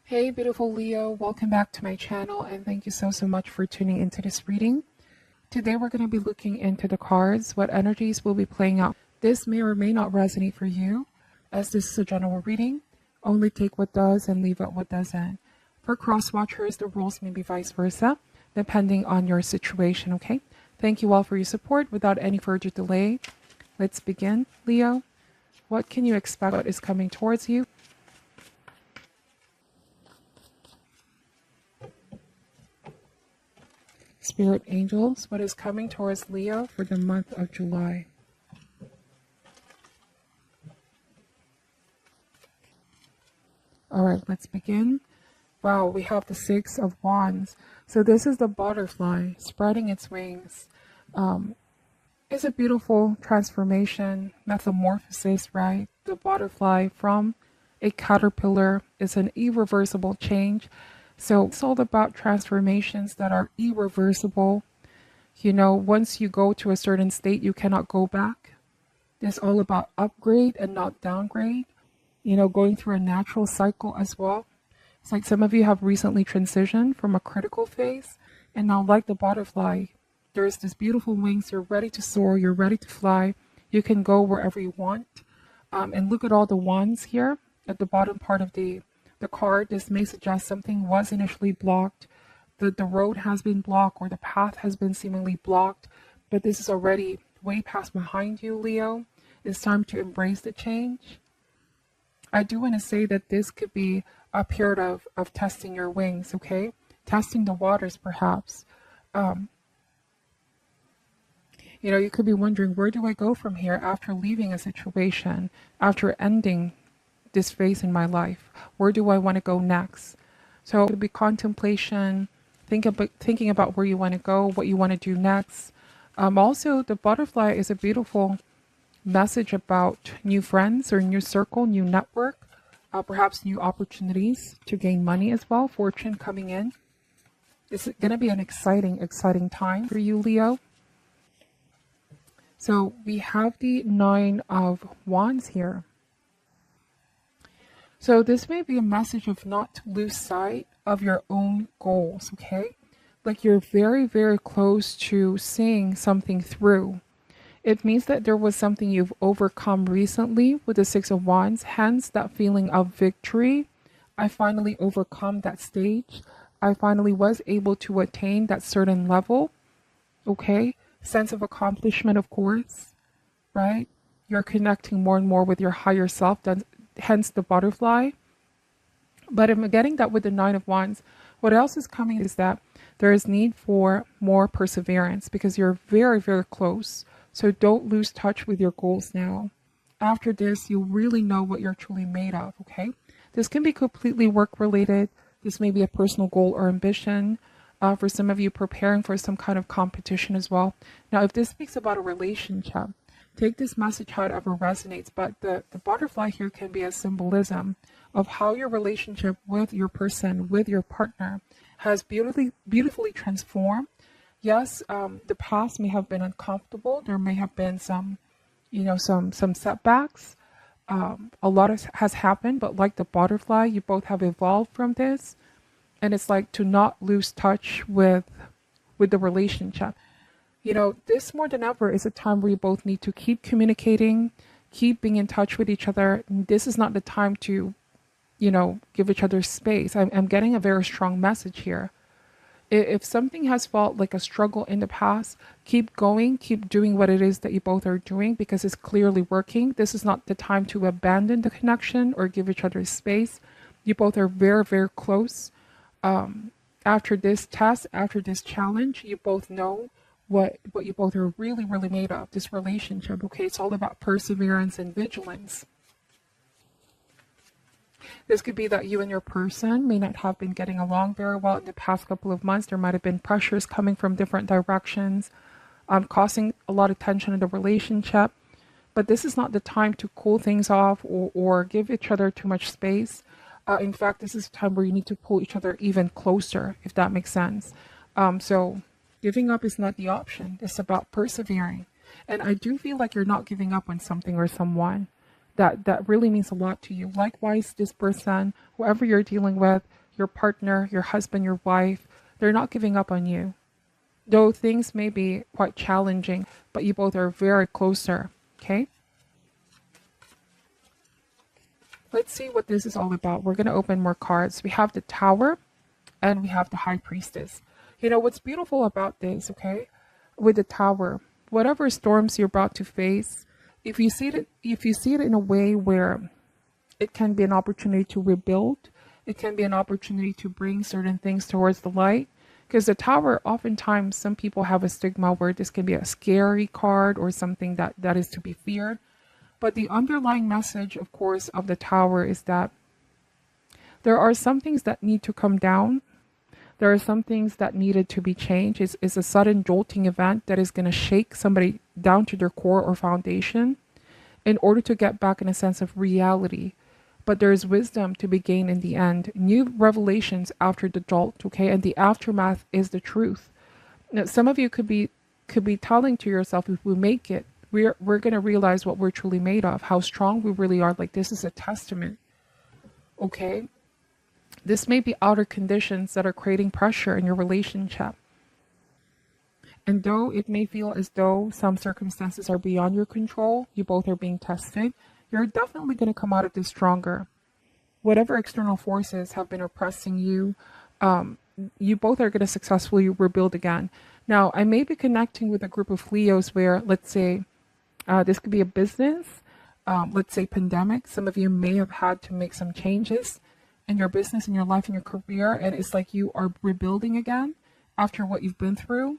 Hey, beautiful Leo, welcome back to my channel and thank you so much for tuning into this reading. Today we're going to be looking into the cards, what energies will be playing out. This may or may not resonate for you, as this is a general reading. Only take what does and leave out what doesn't. For cross watchers, the rules may be vice versa, depending on your situation, okay? Thank you all for your support. Without any further delay, let's begin. Leo, what can you expect? What is coming towards you? Spirit angels, what is coming towards Leo for the month of July? All right, let's begin. Wow, we have the Six of Wands. So this is the butterfly spreading its wings. It's a beautiful transformation, metamorphosis, right? The butterfly from a caterpillar is an irreversible change. So it's all about transformations that are irreversible. You know, once you go to a certain state, you cannot go back. It's all about upgrade and not downgrade. You know, going through a natural cycle as well. It's like some of you have recently transitioned from a critical phase. And now, like the butterfly, there's this beautiful wings. You're ready to soar. You're ready to fly. You can go wherever you want. And look at all the wands here at the bottom part of the card. This may suggest something was initially blocked. The road has been blocked or the path has been seemingly blocked. But this is already way past behind you, Leo. It's time to embrace the change. I do want to say that this could be a period of testing your wings, okay? Testing the waters, perhaps. You know, you could be wondering, where do I go from here after leaving a situation, after ending this phase in my life? Where do I want to go next? So it would be contemplation, thinking about where you want to go, what you want to do next. Also, the butterfly is a beautiful message about new friends or new circle, new network, perhaps new opportunities to gain money as well, fortune coming in. It's going to be an exciting time for you, Leo. So we have the Nine of Wands here. So this may be a message of not to lose sight of your own goals, okay? Like you're very close to seeing something through. It means that there was something you've overcome recently with the Six of Wands, hence that feeling of victory. I finally overcome that stage. I finally was able to attain that certain level, okay? Sense of accomplishment, of course, right? You're connecting more and more with your higher self, hence the butterfly. But I'm getting that with the Nine of Wands. What else is coming is that there is need for more perseverance because you're very close. So don't lose touch with your goals now. After this, you'll really know what you're truly made of, okay? This can be completely work related. This may be a personal goal or ambition. For some of you, preparing for some kind of competition as well. Now, if this speaks about a relationship, take this message however resonates, but the butterfly here can be a symbolism of how your relationship with your person, with your partner, has beautifully transformed. Yes, the past may have been uncomfortable. There may have been some setbacks. A lot has happened, but like the butterfly, you both have evolved from this. And it's like to not lose touch with the relationship. You know, this more than ever is a time where you both need to keep communicating, keep being in touch with each other. This is not the time to, you know, give each other space. I'm getting a very strong message here. If something has felt like a struggle in the past, keep going, keep doing what it is that you both are doing because it's clearly working. This is not the time to abandon the connection or give each other space. You both are very close. After this test, after this challenge, you both know what you both are really made of, this relationship, okay? It's all about perseverance and vigilance. This could be that you and your person may not have been getting along very well in the past couple of months. There might have been pressures coming from different directions, causing a lot of tension in the relationship. But this is not the time to cool things off or give each other too much space. In fact, this is a time where you need to pull each other even closer, if that makes sense. So giving up is not the option. It's about persevering. And I do feel like you're not giving up on something or someone. That really means a lot to you. Likewise, this person, whoever you're dealing with, your partner, your husband, your wife, they're not giving up on you. Though things may be quite challenging, but you both are very closer. Okay? Let's see what this is all about. We're going to open more cards. We have the Tower and we have the High Priestess. You know, what's beautiful about this, okay? With the Tower, whatever storms you're about to face, if you see it in a way where it can be an opportunity to rebuild, it can be an opportunity to bring certain things towards the light. Because the Tower, oftentimes, some people have a stigma where this can be a scary card or something that is to be feared. But the underlying message, of course, of the Tower is that there are some things that need to come down. There are some things that needed to be changed. It's a sudden jolting event that is going to shake somebody down to their core or foundation in order to get back in a sense of reality. But there is wisdom to be gained in the end. New revelations after the jolt, okay? And the aftermath is the truth. Now, some of you could be telling to yourself, if we make it, we're going to realize what we're truly made of, how strong we really are. Like, this is a testament, okay? This may be outer conditions that are creating pressure in your relationship. And though it may feel as though some circumstances are beyond your control, you both are being tested, you're definitely going to come out of this stronger. Whatever external forces have been oppressing you, you both are going to successfully rebuild again. Now, I may be connecting with a group of Leos where, let's say, this could be a business, let's say pandemic. Some of you may have had to make some changes in your business, in your life, in your career, and it's like you are rebuilding again after what you've been through.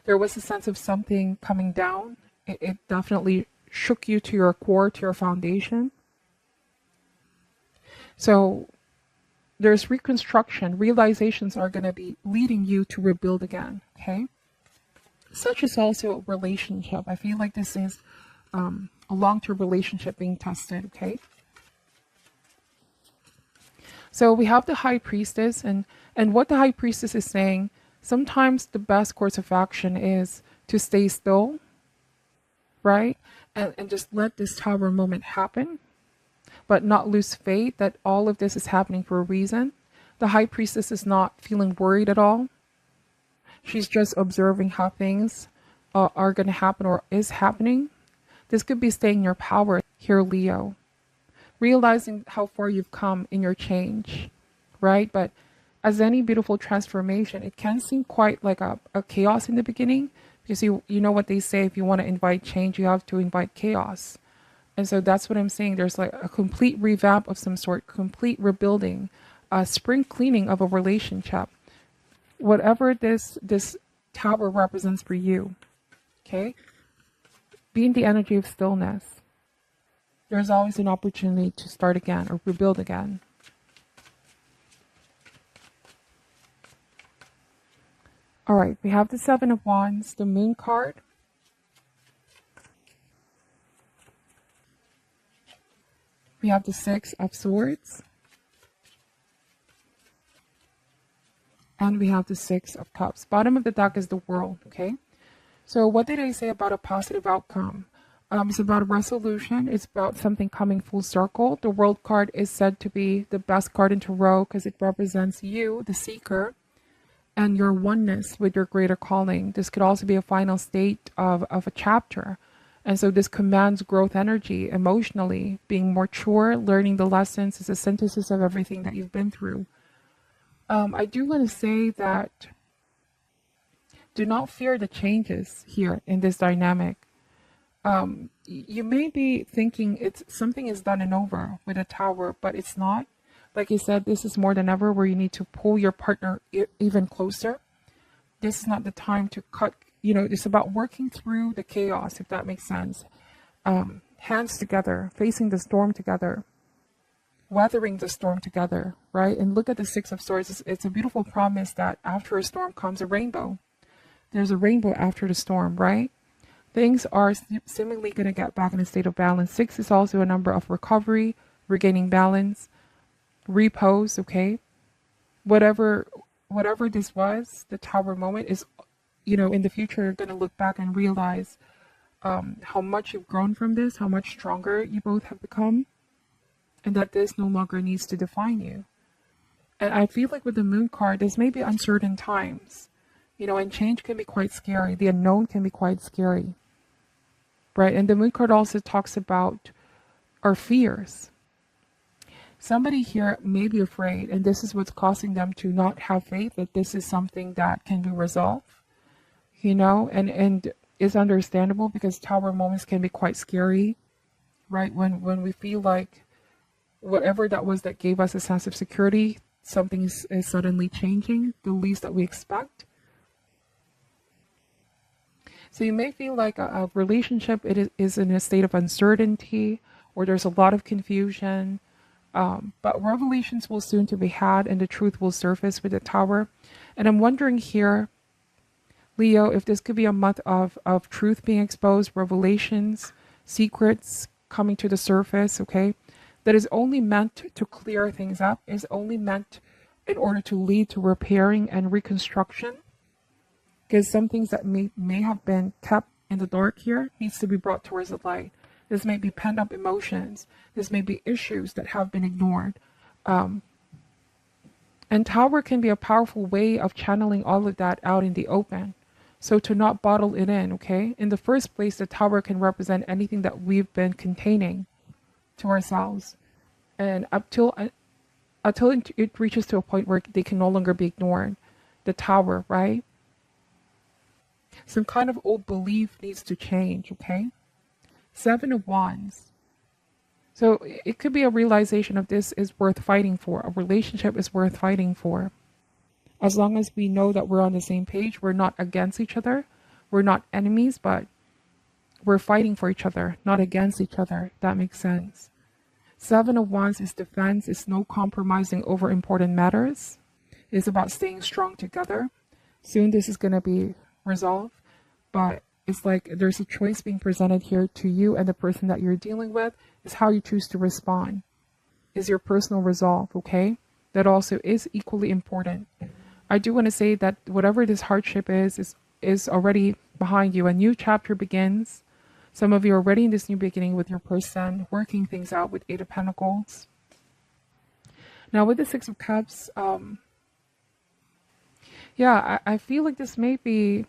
There was a sense of something coming down. It definitely shook you to your core, to your foundation. So there's reconstruction. Realizations are going to be leading you to rebuild again, okay? Such is also a relationship. I feel like this is a long-term relationship being tested, okay? So we have the High Priestess, and what the High Priestess is saying, sometimes the best course of action is to stay still, right? And just let this Tower moment happen, but not lose faith that all of this is happening for a reason. The High Priestess is not feeling worried at all. She's just observing how things are going to happen or is happening. This could be staying in your power here, Leo. Realizing how far you've come in your change, right? But as any beautiful transformation, it can seem quite like a chaos in the beginning, because you know what they say, if you want to invite change, you have to invite chaos. And so that's what I'm saying. There's like a complete revamp of some sort, complete rebuilding, spring cleaning of a relationship. Whatever this Tower represents for you, okay? Be in the energy of stillness. There's always an opportunity to start again or rebuild again. All right, we have the Seven of Wands, the Moon card. We have the Six of Swords. And we have the Six of Cups. Bottom of the deck is the World, okay? So what did I say about a positive outcome? It's about a resolution. It's about something coming full circle. The World card is said to be the best card in tarot because it represents you, the seeker, and your oneness with your greater calling. This could also be a final state of a chapter. And so this commands growth energy emotionally, being more mature, learning the lessons. Is a synthesis of everything that you've been through. I do want to say that do not fear the changes here in this dynamic. You may be thinking it's something is done and over with a Tower, but it's not. Like I said, this is more than ever where you need to pull your partner even closer. This is not the time to cut, it's about working through the chaos, if that makes sense. Hands together, facing the storm together, weathering the storm together, right? And look at the Six of Swords. It's a beautiful promise that after a storm comes a rainbow. There's a rainbow after the storm, right? Things are seemingly going to get back in a state of balance. 6 is also a number of recovery, regaining balance, repose, okay? Whatever this was, the Tower moment is, in the future, you're going to look back and realize how much you've grown from this, how much stronger you both have become, and that this no longer needs to define you. And I feel like with the moon card, this may be uncertain times, and change can be quite scary. The unknown can be quite scary, right? And the moon card also talks about our fears. Somebody here may be afraid, and this is what's causing them to not have faith that this is something that can be resolved, and it's understandable because tower moments can be quite scary, right? When we feel like whatever that was that gave us a sense of security, something is suddenly changing, the least that we expect. So you may feel like a relationship is in a state of uncertainty, or there's a lot of confusion. But revelations will soon to be had, and the truth will surface with the tower. And I'm wondering here, Leo, if this could be a month of truth being exposed, revelations, secrets coming to the surface, okay? That is only meant to clear things up, is only meant in order to lead to repairing and reconstruction. Because some things that may have been kept in the dark here needs to be brought towards the light. This may be pent up emotions. This may be issues that have been ignored. And tower can be a powerful way of channeling all of that out in the open. So to not bottle it in, okay? In the first place, the tower can represent anything that we've been containing to ourselves. And until it reaches to a point where they can no longer be ignored. The tower, right? Some kind of old belief needs to change, okay? 7 of Wands. So it could be a realization of this is worth fighting for. A relationship is worth fighting for. As long as we know that we're on the same page, we're not against each other. We're not enemies, but we're fighting for each other, not against each other. That makes sense. 7 of Wands is defense. It's no compromising over important matters. It's about staying strong together. Soon this is going to be resolved, but it's like there's a choice being presented here to you and the person that you're dealing with is how you choose to respond. Is your personal resolve, okay? That also is equally important. I do want to say that whatever this hardship is already behind you. A new chapter begins. Some of you are already in this new beginning with your person, working things out with 8 of Pentacles. Now with the 6 of Cups, I feel like this may be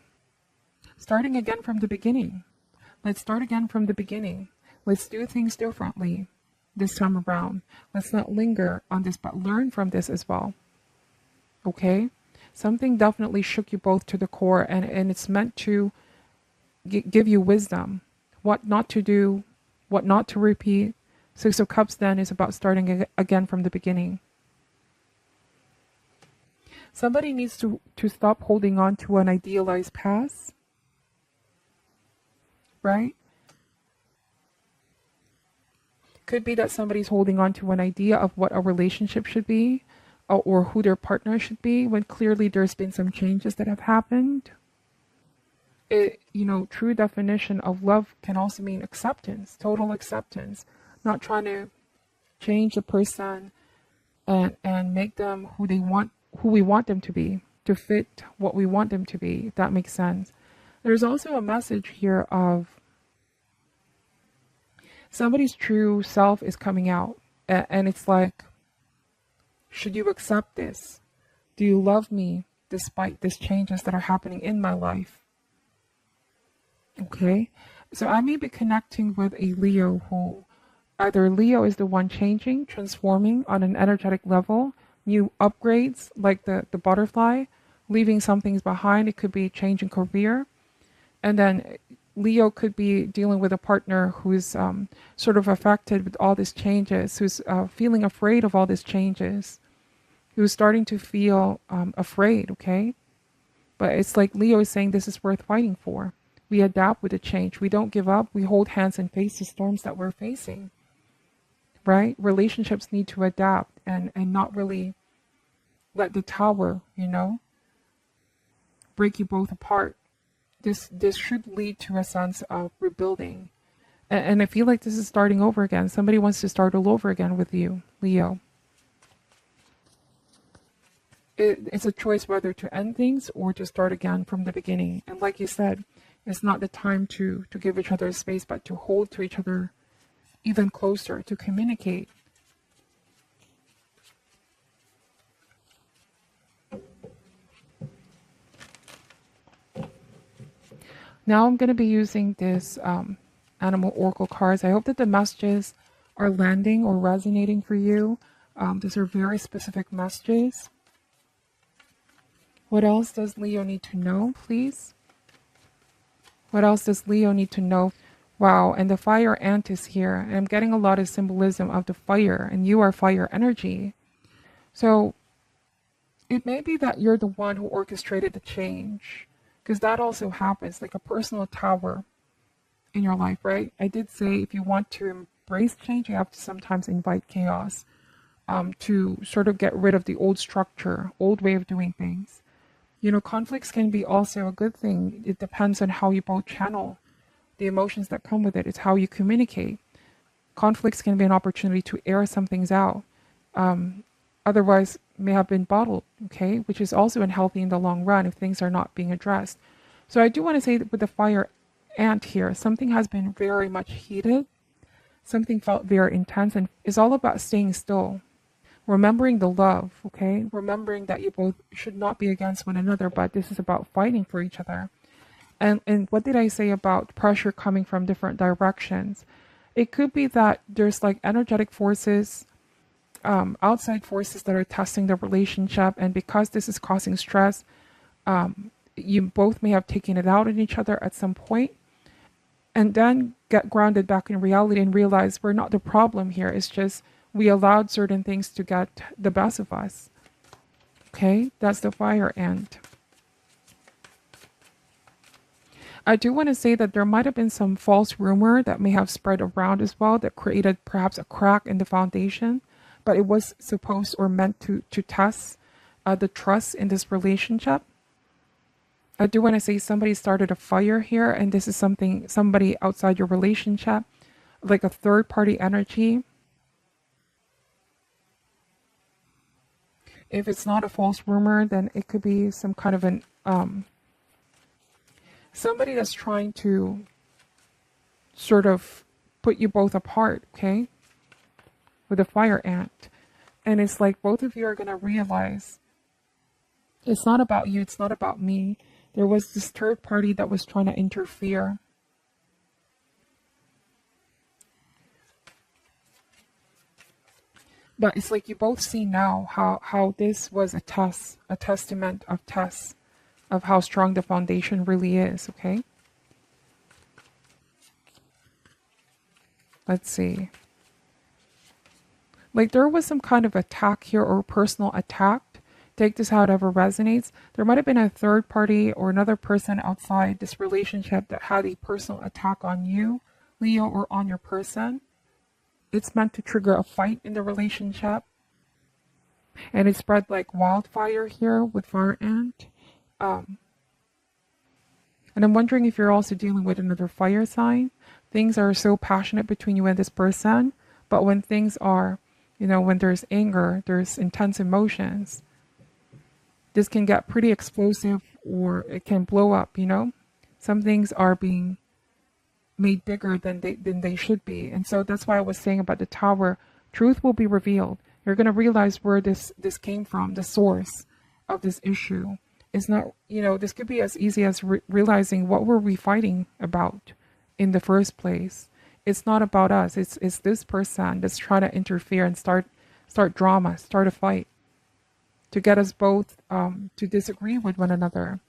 starting again from the beginning. Let's start again from the beginning. Let's do things differently this time around. Let's not linger on this, but learn from this as well. Okay? Something definitely shook you both to the core, and it's meant to give you wisdom. What not to do, what not to repeat. 6 of Cups then is about starting again from the beginning. Somebody needs to stop holding on to an idealized past. Right? Could be that somebody's holding on to an idea of what a relationship should be or who their partner should be when clearly there's been some changes that have happened. True definition of love can also mean acceptance, total acceptance, not trying to change the person and make them who we want them to be, to fit what we want them to be, if that makes sense. There's also a message here of somebody's true self is coming out. And it's like, should you accept this? Do you love me despite these changes that are happening in my life? Okay. So I may be connecting with a Leo who either Leo is the one changing, transforming on an energetic level, new upgrades like the butterfly, leaving some things behind. It could be changing career. And then Leo could be dealing with a partner who's sort of affected with all these changes, who's feeling afraid of all these changes, who's starting to feel afraid, okay? But it's like Leo is saying this is worth fighting for. We adapt with the change. We don't give up. We hold hands and face the storms that we're facing, right? Relationships need to adapt and not really let the tower, break you both apart. This should lead to a sense of rebuilding. And I feel like this is starting over again. Somebody wants to start all over again with you, Leo. It's a choice whether to end things or to start again from the beginning. And like you said, it's not the time to give each other space, but to hold to each other even closer, to communicate. Now I'm going to be using this animal oracle cards. I hope that the messages are landing or resonating for you. These are very specific messages. What else does Leo need to know, please? What else does Leo need to know? Wow, and the fire ant is here. And I'm getting a lot of symbolism of the fire, and you are fire energy. So it may be that you're the one who orchestrated the change, because that also happens, like a personal tower in your life, right? I did say if you want to embrace change, you have to sometimes invite chaos to sort of get rid of the old structure, old way of doing things. You know, conflicts can be also a good thing. It depends on how you both channel the emotions that come with it. It's how you communicate. Conflicts can be an opportunity to air some things out. Otherwise, may have been bottled, okay? Which is also unhealthy in the long run if things are not being addressed. So I do want to say that with the fire ant here, something has been very much heated. Something felt very intense, and it's all about staying still. Remembering the love, okay? Remembering that you both should not be against one another, but this is about fighting for each other. And what did I say about pressure coming from different directions? It could be that there's like energetic forces, outside forces that are testing the relationship, and because this is causing stress, you both may have taken it out on each other at some point, and then get grounded back in reality and realize we're not the problem here. It's just we allowed certain things to get the best of us. Okay, that's the fire ant. I do want to say that there might have been some false rumor that may have spread around as well that created perhaps a crack in the foundation, but it was supposed or meant to test the trust in this relationship. I do want to say somebody started a fire here, and this is somebody outside your relationship, like a third party energy. If it's not a false rumor, then it could be some kind of an somebody that's trying to sort of put you both apart, okay? With a fire ant. And it's like both of you are going to realize it's not about you, it's not about me. There was this third party that was trying to interfere. But it's like you both see now how this was a test, a testament of tests of how strong the foundation really is, okay? Let's see. Like there was some kind of attack here or personal attack. Take this however resonates. There might have been a third party or another person outside this relationship that had a personal attack on you, Leo, or on your person. It's meant to trigger a fight in the relationship. And it spread like wildfire here with fire ant. And I'm wondering if you're also dealing with another fire sign. Things are so passionate between you and this person, but when things are, when there's anger, there's intense emotions, this can get pretty explosive or it can blow up, Some things are being made bigger than they should be. And so that's why I was saying about the tower, truth will be revealed. You're going to realize where this came from, the source of this issue. It's not, this could be as easy as realizing what were we fighting about in the first place. It's not about us. It's this person that's trying to interfere and start drama, start a fight to get us both to disagree with one another.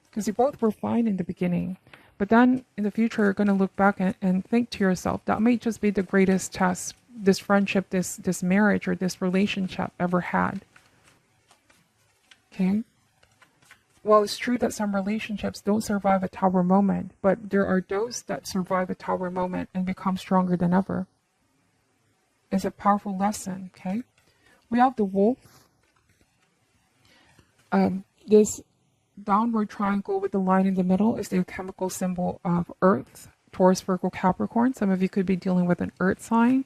Because you both were fine in the beginning. But then in the future, you're going to look back and think to yourself, that may just be the greatest test this friendship, this marriage, or this relationship ever had. Okay? Well, it's true that some relationships don't survive a tower moment, but there are those that survive a tower moment and become stronger than ever. It's a powerful lesson, okay? We have the wolf. This downward triangle with the line in the middle is the chemical symbol of Earth, Taurus, Virgo, Capricorn. Some of you could be dealing with an Earth sign.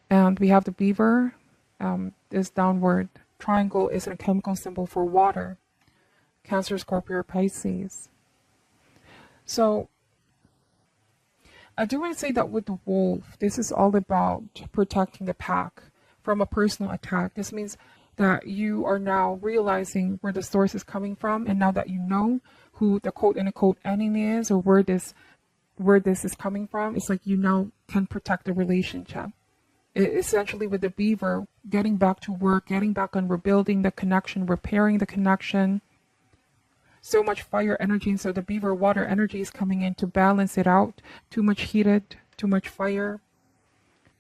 And we have the beaver. This downward triangle is a chemical symbol for water. Cancer, Scorpio, Pisces. So I do want to say that with the wolf, this is all about protecting the pack from a personal attack. This means that you are now realizing where the source is coming from, and now that you know who the quote unquote enemy is, or where this is coming from, it's like you now can protect the relationship. Essentially, with the beaver, getting back to work, getting back on rebuilding the connection, repairing the connection. So much fire energy, and so the beaver water energy is coming in to balance it out. Too much heated, too much fire.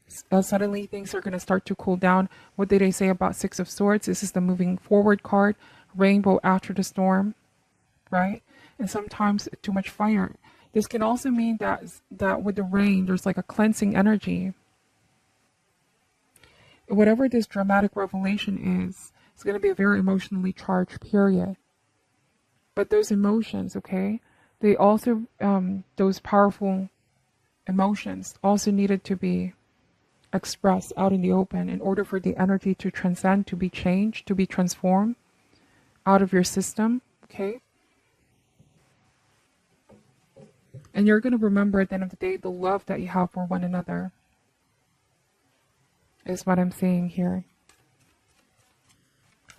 Suddenly things are going to start to cool down. What did they say about Six of Swords? This is the moving forward card. Rainbow after the storm, right? And sometimes too much fire. This can also mean that with the rain, there's like a cleansing energy. Whatever this dramatic revelation is, it's going to be a very emotionally charged period. But those emotions, okay, they also, those powerful emotions also needed to be expressed out in the open in order for the energy to transcend, to be changed, to be transformed out of your system, okay? And you're going to remember at the end of the day the love that you have for one another, is what I'm saying here.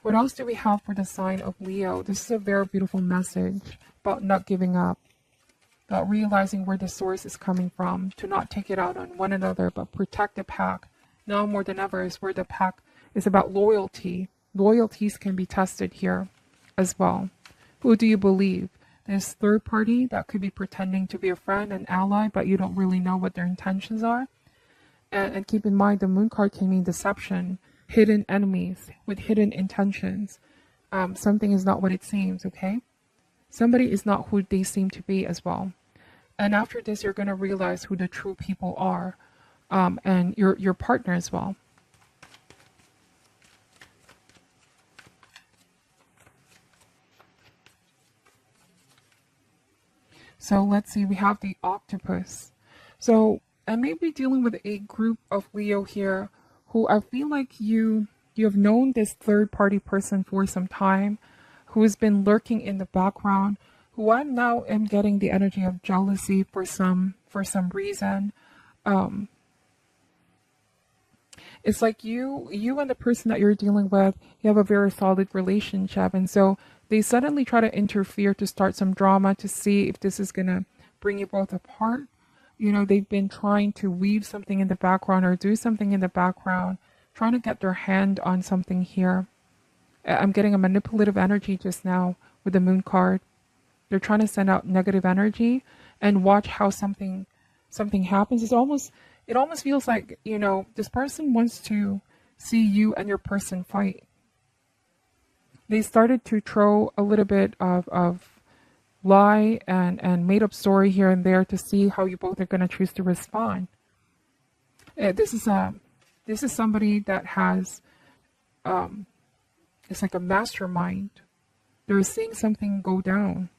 What else do we have for the sign of Leo? This is a very beautiful message about not giving up, about realizing where the source is coming from, to not take it out on one another, but protect the pack. Now more than ever is where the pack is about loyalty. Loyalties can be tested here as well. Who do you believe? This third party that could be pretending to be a friend, an ally, but you don't really know what their intentions are. And keep in mind, the moon card can mean deception, hidden enemies with hidden intentions. Something is not what it seems, okay? Somebody is not who they seem to be as well. And after this, you're going to realize who the true people are, and your partner as well. So let's see, we have the octopus. So I may be dealing with a group of Leo here who I feel like you have known this third party person for some time, who has been lurking in the background, who I now am getting the energy of jealousy for some reason. It's like you and the person that you're dealing with, you have a very solid relationship, and so they suddenly try to interfere to start some drama to see if this is gonna bring you both apart. You know, they've been trying to weave something in the background or do something in the background, trying to get their hand on something here. I'm getting a manipulative energy just now with the moon card. They're trying to send out negative energy and watch how something happens. It almost feels like, you know, this person wants to see you and your person fight. They started to throw a little bit of lie and made up story here and there to see how you both are going to choose to respond. This is somebody that has it's like a mastermind. They're seeing something go down.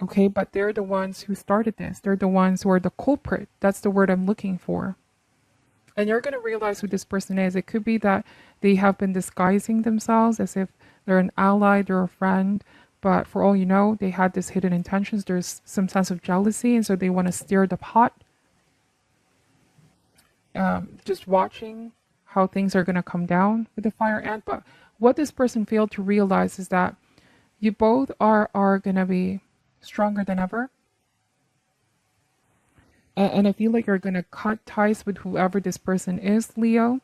Okay, but they're the ones who started this. They're the ones who are the culprit. That's the word I'm looking for. And you're going to realize who this person is. It could be that they have been disguising themselves as if they're an ally, they're a friend. But for all you know, they had this hidden intentions. There's some sense of jealousy, and so they want to stir the pot. Just watching how things are going to come down with the fire ant. But what this person failed to realize is that you both are going to be stronger than ever. And I feel like you're going to cut ties with whoever this person is, Leo,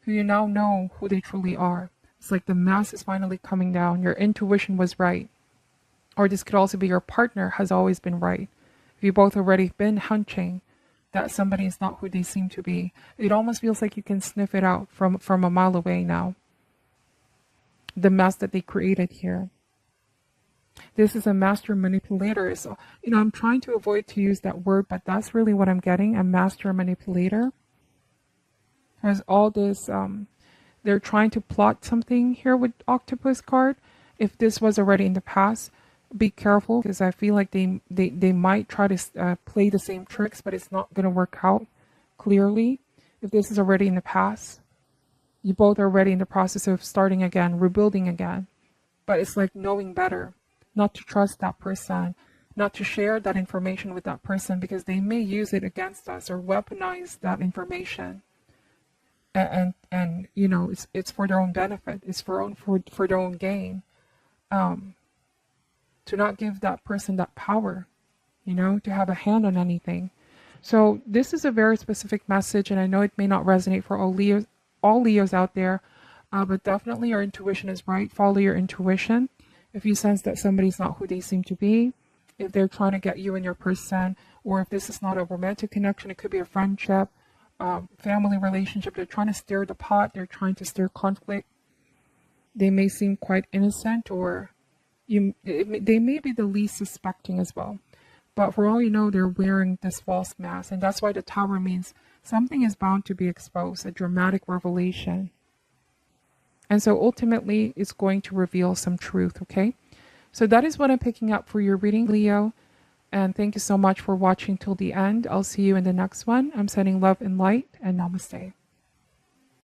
who you now know who they truly are. It's like the mask is finally coming down. Your intuition was right. Or this could also be your partner has always been right. If you both already been hunching that somebody is not who they seem to be, it almost feels like you can sniff it out from a mile away now. The mess that they created here. This is a master manipulator. So, you know, I'm trying to avoid to use that word, but that's really what I'm getting, a master manipulator. There's all this, they're trying to plot something here with octopus card. If this was already in the past, be careful, because I feel like they might try to play the same tricks, but it's not going to work out clearly. If this is already in the past, you both are already in the process of starting again, rebuilding again. But it's like knowing better, not to trust that person, not to share that information with that person, because they may use it against us or weaponize that information. and you know, it's for their own benefit. It's for their own gain. Um, to not give that person that power, you know, to have a hand on anything. So this is a very specific message, and I know it may not resonate for all Leos out there, but definitely your intuition is right. Follow your intuition. If you sense that somebody's not who they seem to be, if they're trying to get you and your person, or if this is not a romantic connection, it could be a friendship, family relationship. They're trying to stir the pot. They're trying to stir conflict. They may seem quite innocent, or they may be the least suspecting as well. But for all you know, they're wearing this false mask. And that's why the Tower means something is bound to be exposed, a dramatic revelation. And so ultimately, it's going to reveal some truth, okay? So that is what I'm picking up for your reading, Leo. And thank you so much for watching till the end. I'll see you in the next one. I'm sending love and light, and namaste.